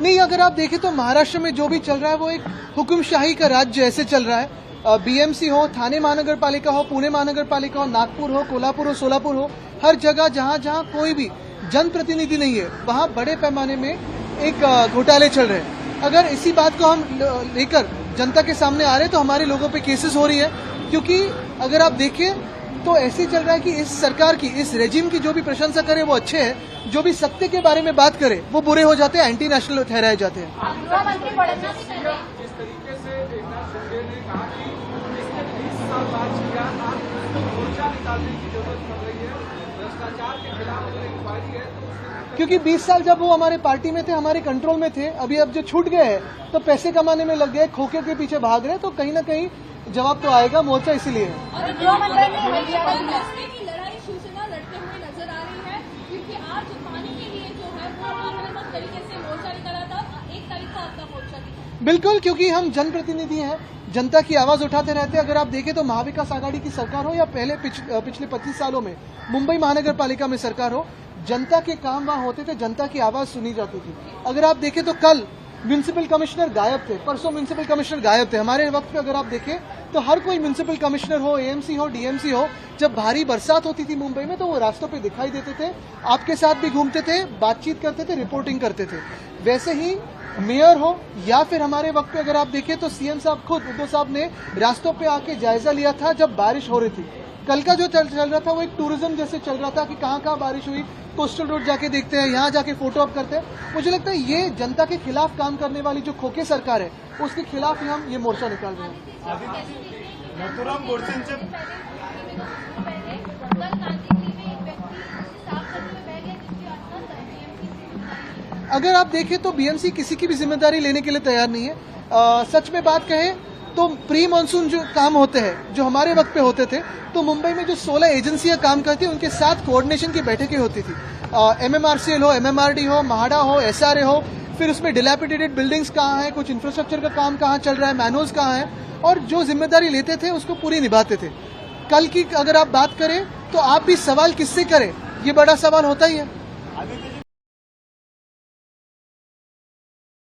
नहीं, अगर आप देखें तो महाराष्ट्र में जो भी चल रहा है वो एक हुकुमशाही का राज्य ऐसे चल रहा है। बीएमसी हो, थाने महानगर पालिका हो, पुणे महानगर पालिका हो, नागपुर हो, कोल्हापुर हो, सोलापुर हो, हर जगह जहां जहां कोई भी जनप्रतिनिधि नहीं है वहां बड़े पैमाने में एक घोटाले चल रहे हैं। अगर इसी बात को हम लेकर जनता के सामने आ रहे हैं तो हमारे लोगों पे केसेस हो रही है, क्योंकि अगर आप देखें तो ऐसे चल रहा है कि इस सरकार की, इस रेजिम की जो भी प्रशंसा करे वो अच्छे हैं, जो भी सत्य के बारे में बात करे वो बुरे हो जाते हैं, एंटी नेशनल ठहराए जाते हैं। जिस तरीके से एकनाथ शिंदे ने कहा कि इसने 20 साल राज किया, आप मोर्चा निकालने की जरूरत पड़ रही है, भ्रष्टाचार के खिलाफ अगर इंक्वायरी है तो क्योंकि 20 साल जब वो हमारे पार्टी में थे, हमारे कंट्रोल में थे, अभी अब जो छूट गए हैं तो पैसे कमाने में लग गए, खोखे के पीछे भाग रहे, तो कहीं ना कहीं जवाब तो आएगा, मोर्चा इसीलिए है। लड़ाई शिवसेना लड़ते हुए नजर आ रही है, क्योंकि आज पानी के लिए जो है वो अलग तरीके से मोर्चा निकाला था, 1 तारीख को आपका मोर्चा दिखा। बिल्कुल, क्योंकि हम जनप्रतिनिधि हैं, जनता की आवाज उठाते रहते हैं। अगर आप देखें तो महाविकास आघाड़ी की सरकार हो या पहले पिछले 25 सालों में मुंबई महानगर पालिका में सरकार हो, जनता के काम वहां होते थे, जनता की आवाज सुनी जाती थी। अगर आप देखें तो कल म्यूनिसिपल कमिश्नर गायब थे, परसों म्यूनिसिपल कमिश्नर गायब थे। हमारे वक्त पे अगर आप देखें तो हर कोई म्यूनिसिपल कमिश्नर हो, एएमसी हो, डीएमसी हो, जब भारी बरसात होती थी मुंबई में तो वो रास्तों पे दिखाई देते थे, आपके साथ भी घूमते थे, बातचीत करते थे, रिपोर्टिंग करते थे। वैसे ही मेयर हो या फिर हमारे वक्त पे अगर आप देखें तो सीएम साहब खुद, उद्धव साहब ने रास्तों पे आके जायजा लिया था जब बारिश हो रही थी। कल का जो चल रहा था वो एक टूरिज्म जैसे चल रहा था कि कहाँ बारिश हुई, कोस्टल रोड जाके देखते हैं, यहाँ जाके फोटो अप करते हैं। मुझे लगता है ये जनता के खिलाफ काम करने वाली जो खोखे सरकार है उसके खिलाफ ही हम ये मोर्चा निकाल रहे हैं। अगर आप देखें तो बीएमसी किसी की भी जिम्मेदारी लेने के लिए तैयार नहीं है। सच में बात कहें तो प्री मानसून जो काम होते हैं, जो हमारे वक्त पे होते थे, तो मुंबई में जो 16 एजेंसियां काम करती हैं उनके साथ कोऑर्डिनेशन की बैठकें होती थी। MMRCL हो, MMRD हो, म्हाडा हो, SRA हो, फिर उसमें डिलैपिडेटेड बिल्डिंग्स कहाँ है, कुछ इंफ्रास्ट्रक्चर का काम कहाँ चल रहा है, मैनुअल्स कहाँ है, और जो जिम्मेदारी लेते थे उसको पूरी निभाते थे। कल की अगर आप बात करें तो आप भी सवाल किससे करें, ये बड़ा सवाल होता ही है।